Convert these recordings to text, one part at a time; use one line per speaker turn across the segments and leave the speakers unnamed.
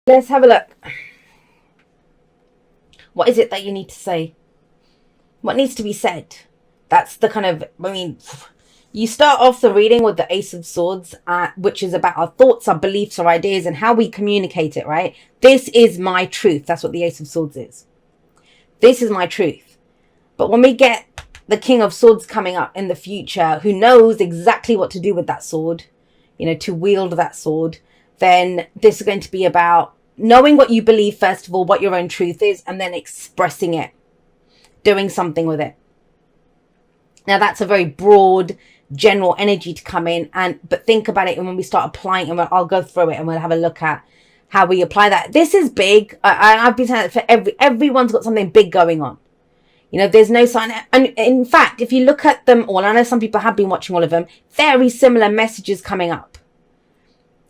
Let's have a look. What is it that you need to say? What needs to be said? That's the kind of, you start off the reading with the Ace of Swords, which is about our thoughts, our beliefs, our ideas, and how we communicate it, right? This is my truth. That's what the Ace of Swords is. This is my truth. But when we get the King of Swords coming up in the future, who knows exactly what to do with that sword, to wield that sword, then this is going to be about knowing what you believe, first of all, what your own truth is, and then expressing it, doing something with it. Now, that's a very broad, general energy to come in, but think about it, and when we start applying, and I'll go through it, and we'll have a look at how we apply that. This is big. I've been saying it for everyone's got something big going on. There's no sign. And in fact, if you look at them all, I know some people have been watching all of them, very similar messages coming up.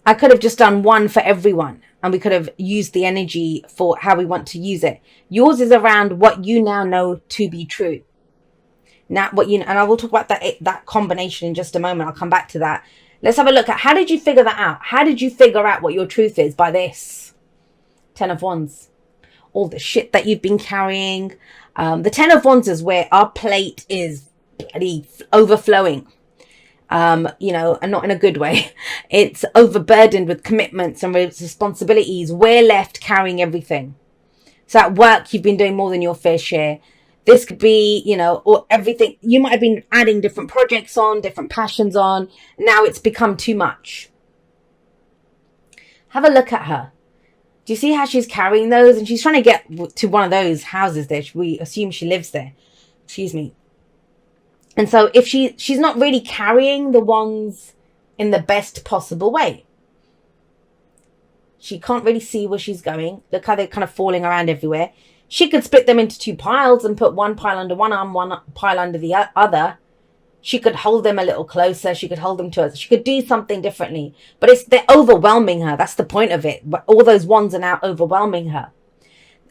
I could have just done one for everyone, and we could have used the energy for how we want to use it. Yours is around what you now know to be true. Now, and I will talk about that combination in just a moment. I'll come back to that. Let's have a look at, how did you figure that out? How did you figure out what your truth is by this? 10 of Wands. All the shit that you've been carrying. The 10 of Wands is where our plate is bloody overflowing. And not in a good way. It's overburdened with commitments and responsibilities. We're left carrying everything. So at work, you've been doing more than your fair share. This could be, or everything. You might have been adding different projects on, different passions on. Now it's become too much. Have a look at her. Do you see how she's carrying those? And she's trying to get to one of those houses there. We assume she lives there. Excuse me. And so if she's not really carrying the wands in the best possible way. She can't really see where she's going. Look how they're kind of falling around everywhere. She could split them into two piles and put one pile under one arm, one pile under the other. She could hold them a little closer. She could hold them to her. She could do something differently. But they're overwhelming her. That's the point of it. But all those wands are now overwhelming her.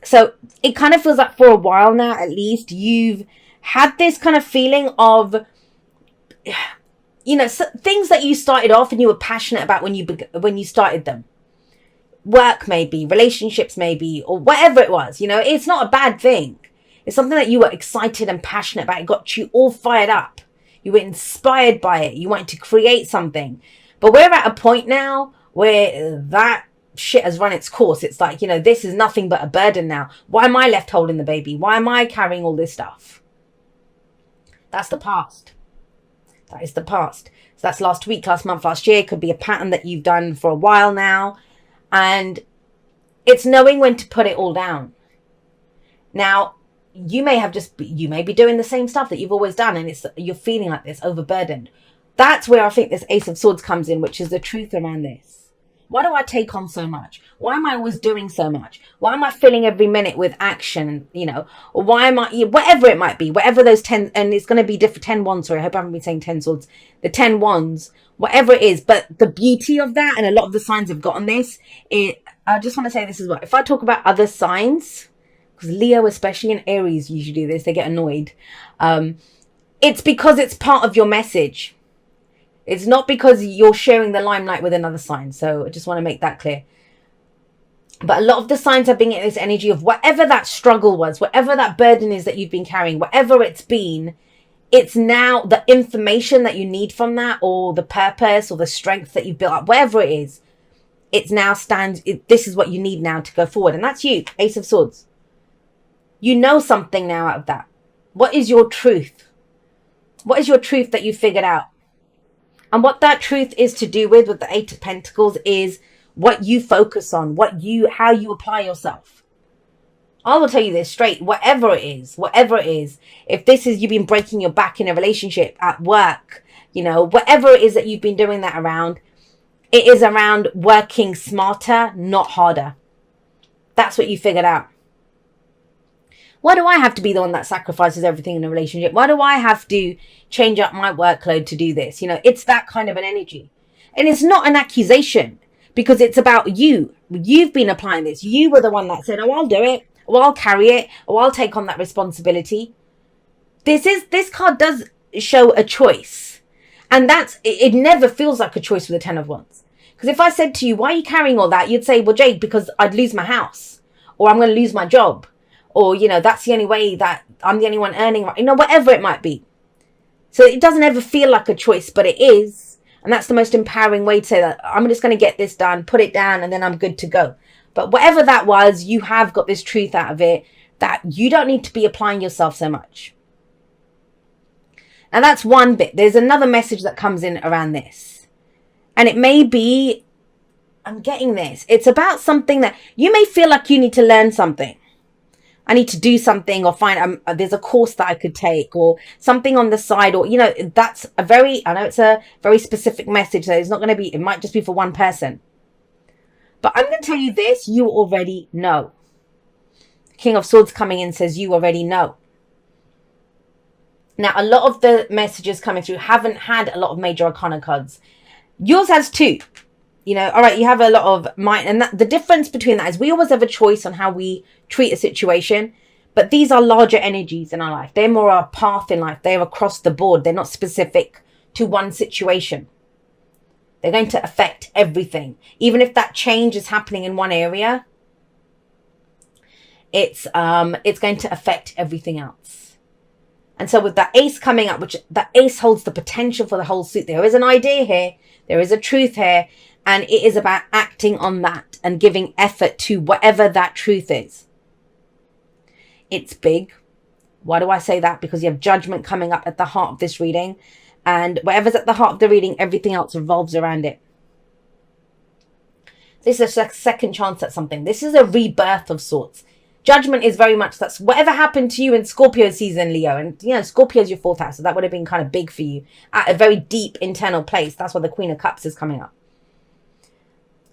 So it kind of feels like for a while now, at least, you've had this kind of feeling of, things that you started off and you were passionate about when you started them. Work maybe, relationships maybe, or whatever it was. It's not a bad thing. It's something that you were excited and passionate about. It got you all fired up. You were inspired by it. You wanted to create something. But we're at a point now where that shit has run its course. It's like, this is nothing but a burden now. Why am I left holding the baby? Why am I carrying all this stuff? That's the past. That is the past. So that's last week, last month, last year. It could be a pattern that you've done for a while now. And it's knowing when to put it all down. Now, you may be doing the same stuff that you've always done, and you're feeling like this, overburdened. That's where I think this Ace of Swords comes in, which is the truth around this. Why do I take on so much? Why am I always doing so much? Why am I filling every minute with action, or why am I, whatever it might be, whatever those 10, and it's going to be different, 10 wands, sorry, I hope I haven't been saying 10 swords, the 10 wands, whatever it is. But the beauty of that, and a lot of the signs have gotten this, I just want to say this as well. If I talk about other signs, because Leo, especially, and Aries usually do this, they get annoyed. It's because it's part of your message. It's not because you're sharing the limelight with another sign. So I just want to make that clear. But a lot of the signs have been getting this energy of whatever that struggle was, whatever that burden is that you've been carrying, whatever it's been, it's now the information that you need from that, or the purpose or the strength that you've built up, whatever it is, it's now this is what you need now to go forward. And that's you, Ace of Swords. You know something now out of that. What is your truth? What is your truth that you figured out? And what that truth is to do with the 8 of Pentacles is what you focus on, how you apply yourself. I will tell you this straight, whatever it is, if this is you've been breaking your back in a relationship, at work, whatever it is that you've been doing that around, it is around working smarter, not harder. That's what you figured out. Why do I have to be the one that sacrifices everything in a relationship? Why do I have to change up my workload to do this? It's that kind of an energy. And it's not an accusation, because it's about you. You've been applying this. You were the one that said, oh, I'll do it. Or I'll carry it. Or I'll take on that responsibility. This card does show a choice. And it never feels like a choice with the 10 of Wands. Because if I said to you, why are you carrying all that? You'd say, well, Jade, because I'd lose my house, or I'm going to lose my job, or, you know, that's the only way that I'm the only one earning, you know, whatever it might be. So it doesn't ever feel like a choice, but it is. And that's the most empowering way to say that I'm just going to get this done, put it down, and then I'm good to go. But whatever that was, you have got this truth out of it that you don't need to be applying yourself so much. And that's one bit. There's another message that comes in around this. And it may be, I'm getting this. It's about something that you may feel like you need to learn something. I need to do something, or find, there's a course that I could take, or something on the side, or, you know, that's a very, I know it's a very specific message. So it's not going to be, it might just be for one person. But I'm going to tell you this, you already know. King of Swords coming in says you already know. Now, a lot of the messages coming through haven't had a lot of major arcana cards. Yours has 2. You know, all right, you have a lot of mind. And the difference between that is we always have a choice on how we treat a situation. But these are larger energies in our life. They're more our path in life. They're across the board. They're not specific to one situation. They're going to affect everything. Even if that change is happening in one area, it's going to affect everything else. And so with that ace coming up, which that ace holds the potential for the whole suit. There is an idea here. There is a truth here. And it is about acting on that and giving effort to whatever that truth is. It's big. Why do I say that? Because you have judgment coming up at the heart of this reading. And whatever's at the heart of the reading, everything else revolves around it. This is a second chance at something. This is a rebirth of sorts. Judgment is very much that's whatever happened to you in Scorpio season, Leo. And, you know, Scorpio is your 4th house. So that would have been kind of big for you at a very deep internal place. That's why the Queen of Cups is coming up.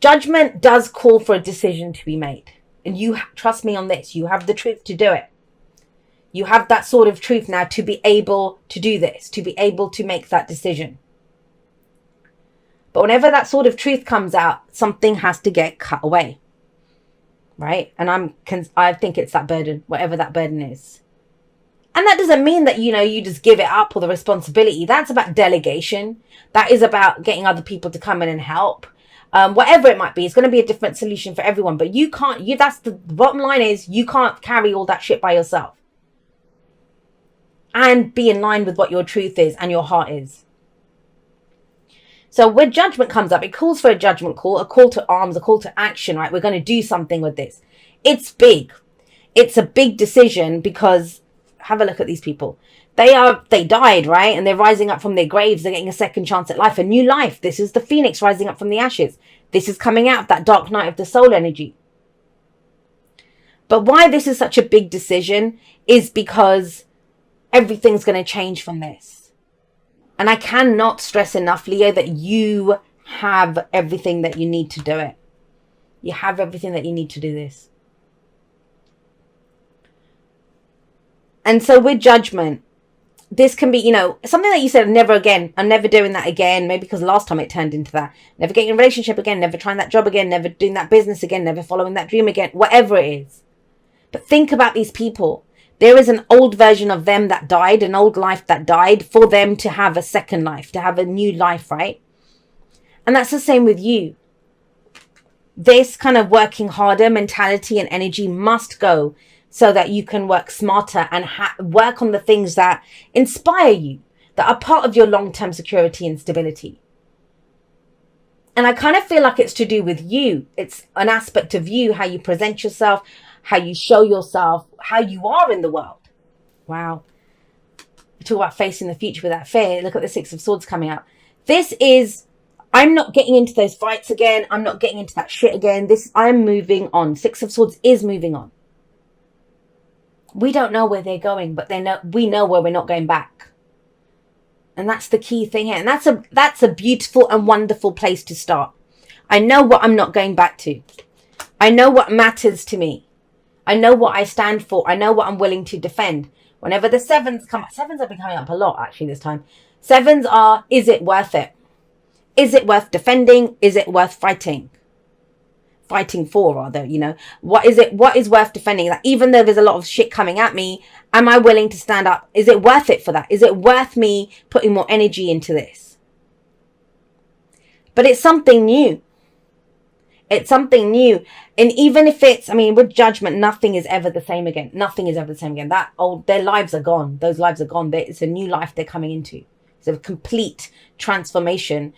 Judgment does call for a decision to be made. And you trust me on this. You have the truth to do it. You have that sort of truth now to be able to do this, to be able to make that decision. But whenever that sort of truth comes out, something has to get cut away. Right? And I think it's that burden, whatever that burden is. And that doesn't mean that, you know, you just give it up or the responsibility. That's about delegation. That is about getting other people to come in and help. Whatever it might be, it's going to be a different solution for everyone. But you can't, that's the bottom line is you can't carry all that shit by yourself. And be in line with what your truth is and your heart is. So when judgment comes up, it calls for a judgment call, a call to arms, a call to action, right? We're going to do something with this. It's big. It's a big decision because have a look at these people. They died, right? And they're rising up from their graves. They're getting a second chance at life, a new life. This is the phoenix rising up from the ashes. This is coming out of that dark night of the soul energy. But why this is such a big decision is because everything's going to change from this. And I cannot stress enough, Leo, that you have everything that you need to do it. You have everything that you need to do this. And so with judgment, this can be, you know, something that you said, never again. I'm never doing that again. Maybe because last time it turned into that. Never getting a relationship again. Never trying that job again. Never doing that business again. Never following that dream again. Whatever it is. But think about these people. There is an old version of them that died, an old life that died for them to have a second life, to have a new life, right? And that's the same with you. This kind of working harder mentality and energy must go so that you can work smarter and work on the things that inspire you, that are part of your long-term security and stability. And I kind of feel like it's to do with you. It's an aspect of you, how you present yourself, how you show yourself, how you are in the world. Wow. You talk about facing the future without fear. Look at the Six of Swords coming out. This is, I'm not getting into those fights again. I'm not getting into that shit again. I'm moving on. Six of Swords is moving on. We don't know where they're going, but we know where we're not going back. And that's the key thing here. And that's a beautiful and wonderful place to start. I know what I'm not going back to. I know what matters to me. I know what I stand for. I know what I'm willing to defend. Whenever the sevens come up, sevens have been coming up a lot actually this time. Sevens are, is it worth it? Is it worth defending? Is it worth fighting? Fighting for, rather, you know. What is worth defending? Like, even though there's a lot of shit coming at me, am I willing to stand up? Is it worth it for that? Is it worth me putting more energy into this? But it's something new. It's something new. And even if it's, I mean, with Judgment, nothing is ever the same again. Nothing is ever the same again. Their lives are gone. Those lives are gone. It's a new life they're coming into. It's a complete transformation.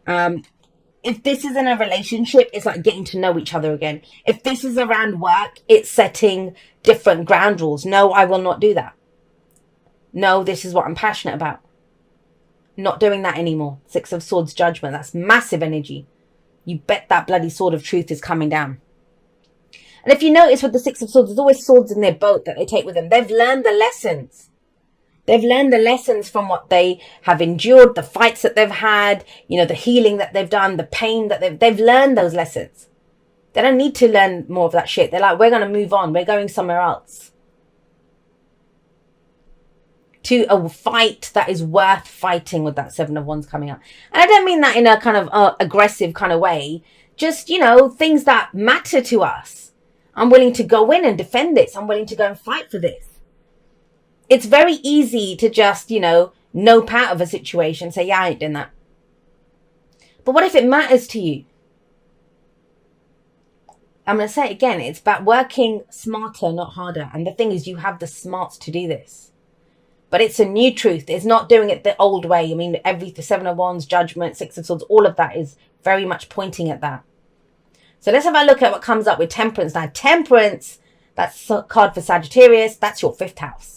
If this is in a relationship, it's like getting to know each other again. If this is around work, it's setting different ground rules. No, I will not do that. No, this is what I'm passionate about. Not doing that anymore. Six of Swords, Judgment. That's massive energy. You bet that bloody sword of truth is coming down. And if you notice with the Six of Swords, there's always swords in their boat that they take with them. They've learned the lessons. They've learned the lessons from what they have endured, the fights that they've had, the healing that they've done, the pain that they've learned those lessons. They don't need to learn more of that shit. They're like, we're going to move on. We're going somewhere else. To a fight that is worth fighting with that Seven of Wands coming up. And I don't mean that in a kind of aggressive kind of way. Just, things that matter to us. I'm willing to go in and defend this. I'm willing to go and fight for this. It's very easy to just, nope out of a situation, say, yeah, I ain't doing that. But what if it matters to you? I'm going to say it again. It's about working smarter, not harder. And the thing is, you have the smarts to do this. But it's a new truth. It's not doing it the old way. I mean, the Seven of Wands, Judgment, Six of Swords, all of that is very much pointing at that. So let's have a look at what comes up with Temperance. Now, Temperance, that's a card for Sagittarius. That's your 5th house.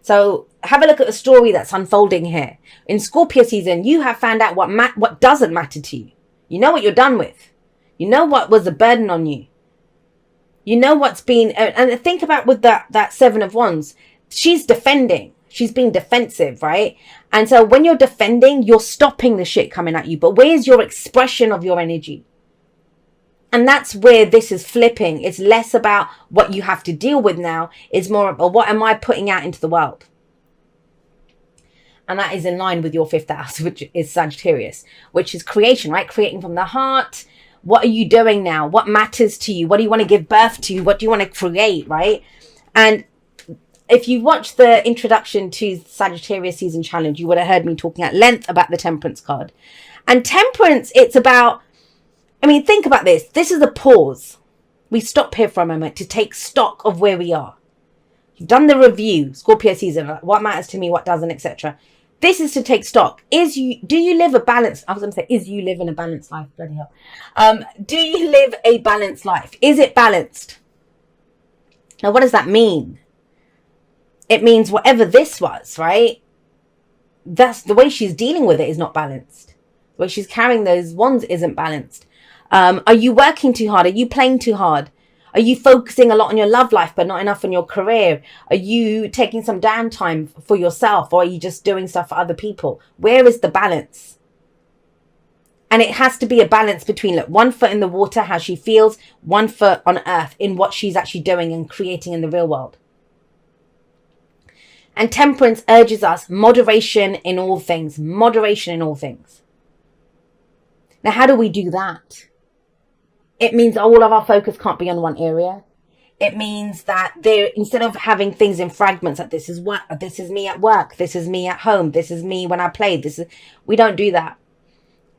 So have a look at the story that's unfolding here. In Scorpio season, you have found out what doesn't matter to you. You know what you're done with. You know what was a burden on you. You know what's been... And think about with that Seven of Wands. She's defending. She's being defensive, right? And so when you're defending, you're stopping the shit coming at you. But where's your expression of your energy? And that's where this is flipping. It's less about what you have to deal with now. It's more about what am I putting out into the world? And that is in line with your 5th house, which is Sagittarius, which is creation, right? Creating from the heart. What are you doing now? What matters to you? What do you want to give birth to? What do you want to create, right? And if you watch the introduction to Sagittarius Season Challenge, you would have heard me talking at length about the Temperance card. And Temperance, it's about... I mean, think about this. This is a pause. We stop here for a moment to take stock of where we are. You've done the review, Scorpio season, what matters to me, what doesn't, etc. This is to take stock. Do you live a balanced, I was going to say, you live in a balanced life? Bloody hell. Do you live a balanced life? Is it balanced? Now, what does that mean? It means whatever this was, right? That's the way she's dealing with it is not balanced. The way she's carrying those wands isn't balanced. Are you working too hard? Are you playing too hard? Are you focusing a lot on your love life, but not enough on your career? Are you taking some downtime for yourself, or are you just doing stuff for other people? Where is the balance? And it has to be a balance between, look, 1 foot in the water, how she feels, 1 foot on earth in what she's actually doing and creating in the real world. And Temperance urges us moderation in all things. Moderation in all things. Now, how do we do that? It means all of our focus can't be on one area. It means that instead of having things in fragments, like this is me at work, this is me at home, this is me when I play, we don't do that.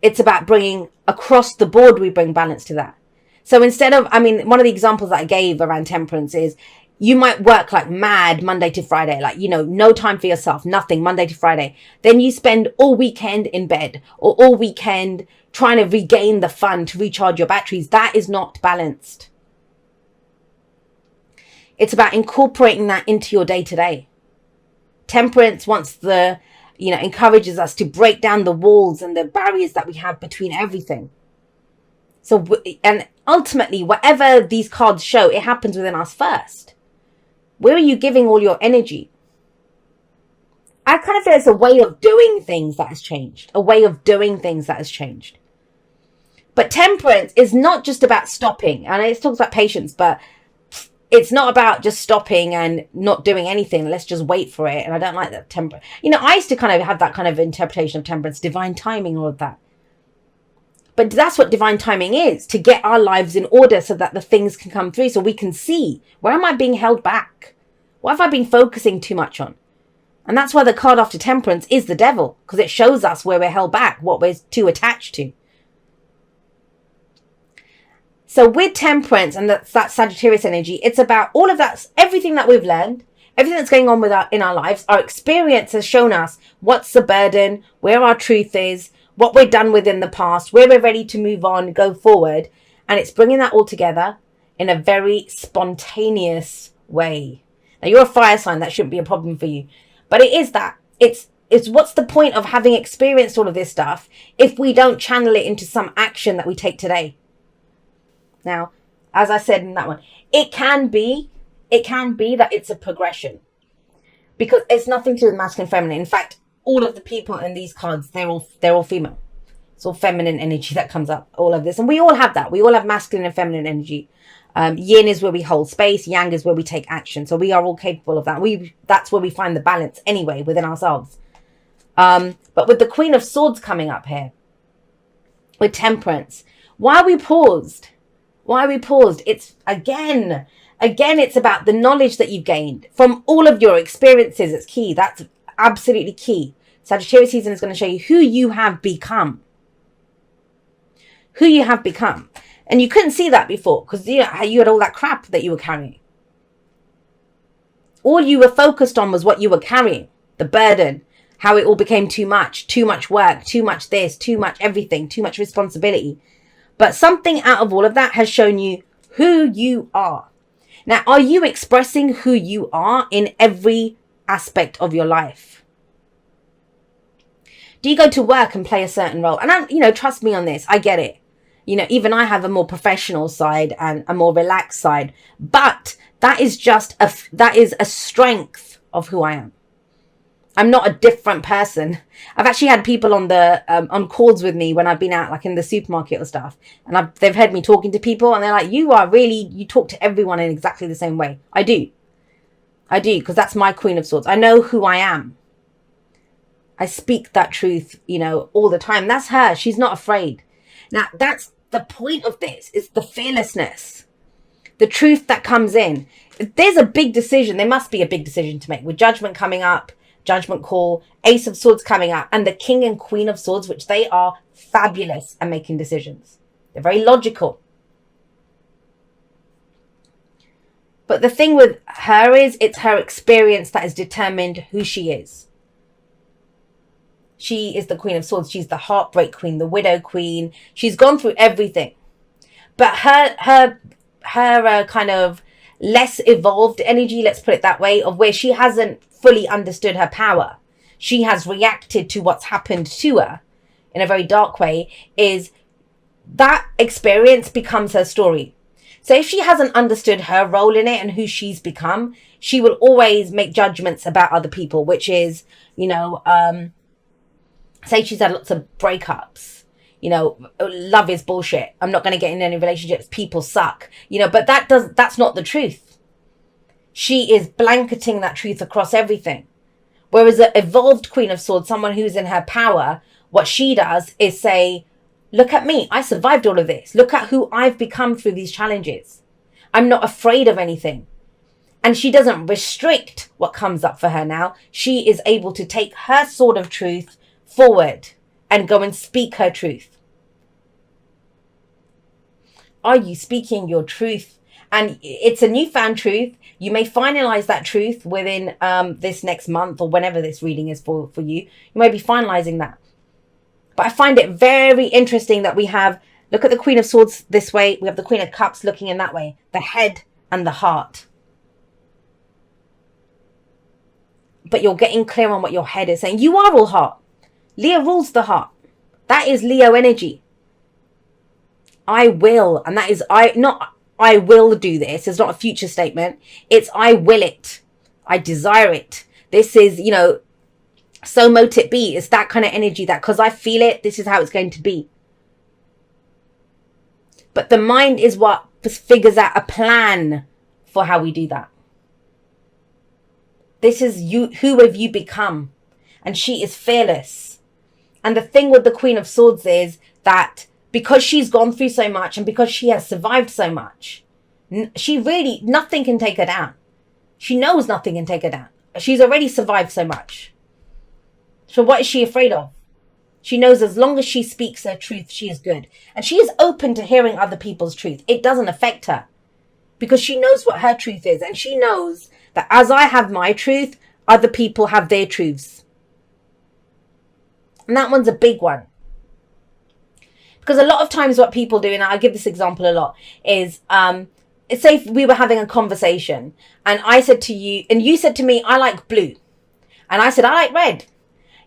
It's about bringing across the board, we bring balance to that. So instead of, one of the examples that I gave around Temperance is you might work like mad Monday to Friday, like, no time for yourself, nothing Monday to Friday. Then you spend all weekend in bed or all weekend trying to regain the fun to recharge your batteries. That is not balanced. It's about incorporating that into your day to day. Temperance wants encourages us to break down the walls and the barriers that we have between everything. So, and ultimately, whatever these cards show, it happens within us first. Where are you giving all your energy? I kind of feel it's a way of doing things that has changed. A way of doing things that has changed. But Temperance is not just about stopping. And it talks about patience, but it's not about just stopping and not doing anything. Let's just wait for it. And I don't like that Temperance. I used to kind of have that kind of interpretation of Temperance, divine timing, all of that. But that's what divine timing is, to get our lives in order so that the things can come through, so we can see, where am I being held back? What have I been focusing too much on? And that's why the card after Temperance is the Devil, because it shows us where we're held back, what we're too attached to. So with Temperance and that Sagittarius energy, it's about all of that, everything that we've learned, everything that's going on with in our lives. Our experience has shown us what's the burden, where our truth is, what we're done with in the past, where we're ready to move on, go forward. And it's bringing that all together in a very spontaneous way. Now, you're a fire sign. That shouldn't be a problem for you. But it is that. It's what's the point of having experienced all of this stuff if we don't channel it into some action that we take today? Now, as I said in that one, it can be that it's a progression, because it's nothing to do with masculine and feminine. In fact, all of the people in these cards, they're all female. It's all feminine energy that comes up, all of this. And we all have that. We all have masculine and feminine energy. Yin is where we hold space. Yang is where we take action. So we are all capable of that. That's where we find the balance anyway within ourselves. But with the Queen of Swords coming up here, with Temperance, why are we paused? It's again, it's about the knowledge that you've gained from all of your experiences. It's key. That's absolutely key. Sagittarius season is going to show you who you have become. And you couldn't see that before because you had all that crap that you were carrying. All you were focused on was what you were carrying, the burden, how it all became too much work, too much this, too much everything, too much responsibility. But something out of all of that has shown you who you are. Now, are you expressing who you are in every aspect of your life? Do you go to work and play a certain role? And trust me on this, I get it. Even I have a more professional side and a more relaxed side, but that is a strength of who I am. I'm not a different person. I've actually had people on calls with me when I've been out, like in the supermarket or stuff, and they've heard me talking to people, and they're like, you talk to everyone in exactly the same way. I do, because that's my Queen of Swords. I know who I am. I speak that truth, all the time. That's her. She's not afraid. Now, that's the point of this, is the fearlessness, the truth that comes in. If there's a big decision, there must be a big decision to make, with Judgment coming up, Judgment call, Ace of Swords coming up, and the King and Queen of Swords, which they are fabulous at making decisions. They're very logical. But the thing with her is, it's her experience that has determined who she is. She is the Queen of Swords. She's the heartbreak queen, the widow queen. She's gone through everything. But her kind of less evolved energy, let's put it that way, of where she hasn't fully understood her power, she has reacted to what's happened to her in a very dark way, is that experience becomes her story. So if she hasn't understood her role in it and who she's become, she will always make judgments about other people, which is, say she's had lots of breakups, love is bullshit, I'm not going to get in any relationships, people suck, but that's not the truth. She is blanketing that truth across everything. Whereas an evolved Queen of Swords, someone who's in her power, what she does is say, look at me, I survived all of this. Look at who I've become through these challenges. I'm not afraid of anything. And she doesn't restrict what comes up for her now. She is able to take her sword of truth forward and go and speak her truth. Are you speaking your truth? And it's a newfound truth. You may finalize that truth within this next month, or whenever this reading is for you. You may be finalizing that. But I find it very interesting that we have, look at the Queen of Swords this way. We have the Queen of Cups looking in that way. The head and the heart. But you're getting clear on what your head is saying. You are all heart. Leo rules the heart. That is Leo energy. I will. And that is I will do this. It's not a future statement. It's I will it. I desire it. This is, so mote it be. It's that kind of energy that because I feel it, this is how it's going to be. But the mind is what figures out a plan for how we do that. This is you. Who have you become? And she is fearless. And the thing with the Queen of Swords is that because she's gone through so much and because she has survived so much, nothing can take her down. She knows nothing can take her down. She's already survived so much. So what is she afraid of? She knows as long as she speaks her truth, she is good. And she is open to hearing other people's truth. It doesn't affect her because she knows what her truth is. And she knows that as I have my truth, other people have their truths. And that one's a big one. Because a lot of times what people do, and I give this example a lot, is say if we were having a conversation and I said to you, and you said to me, I like blue. And I said, I like red.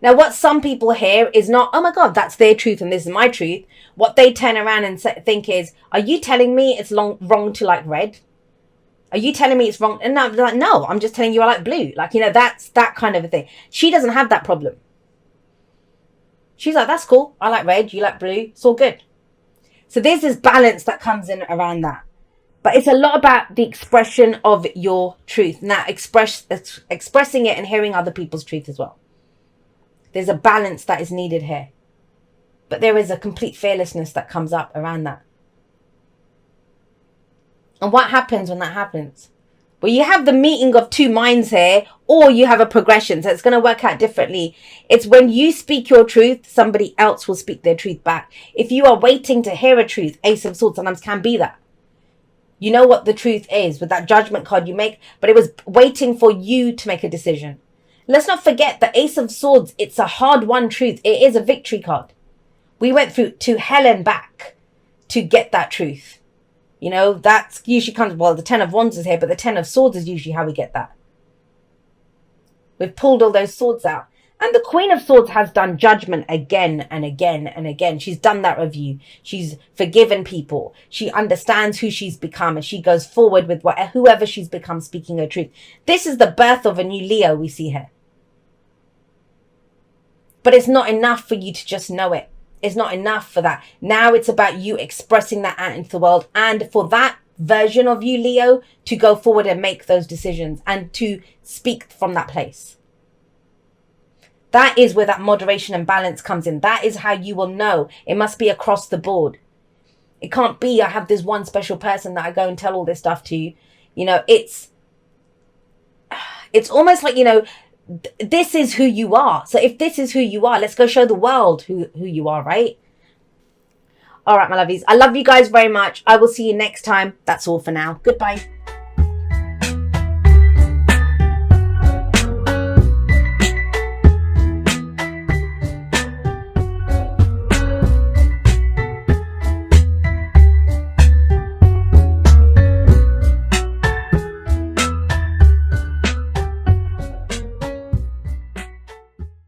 Now, what some people hear is not, oh my God, that's their truth and this is my truth. What they turn around and think is, are you telling me it's wrong to like red? Are you telling me it's wrong? And I'm like, no, I'm just telling you I like blue. Like, you know, that's that kind of a thing. She doesn't have that problem. She's like, that's cool. I like red. You like blue. It's all good. So there's this balance that comes in around that. But it's a lot about the expression of your truth. Now, expressing it and hearing other people's truth as well. There's a balance that is needed here. But there is a complete fearlessness that comes up around that. And what happens when that happens? Well, you have the meeting of two minds here, or you have a progression. So it's going to work out differently. It's when you speak your truth, somebody else will speak their truth back. If you are waiting to hear a truth, Ace of Swords sometimes can be that. You know what the truth is with that judgment card you make, but it was waiting for you to make a decision. Let's not forget the Ace of Swords. It's a hard-won truth. It is a victory card. We went through to hell and back to get that truth. You know, that's usually comes, well, the 10 of Wands is here, but the 10 of Swords is usually how we get that. We've pulled all those swords out. And the Queen of Swords has done judgment again and again and again. She's done that review. She's forgiven people. She understands who she's become and she goes forward with whoever she's become, speaking her truth. This is the birth of a new Leo we see here. But it's not enough for you to just know it. It's not enough for that. Now it's about you expressing that out into the world, and for that version of you, Leo, to go forward and make those decisions and to speak from that place. That is where that moderation and balance comes in. That is how you will know. It must be across the board. It can't be, I have this one special person that I go and tell all this stuff to. You know, it's almost like, you know, this is who you are. So if this is who you are, let's go show the world who you are, right? All right, my lovies. I love you guys very much. I will see you next time. That's all for now. Goodbye.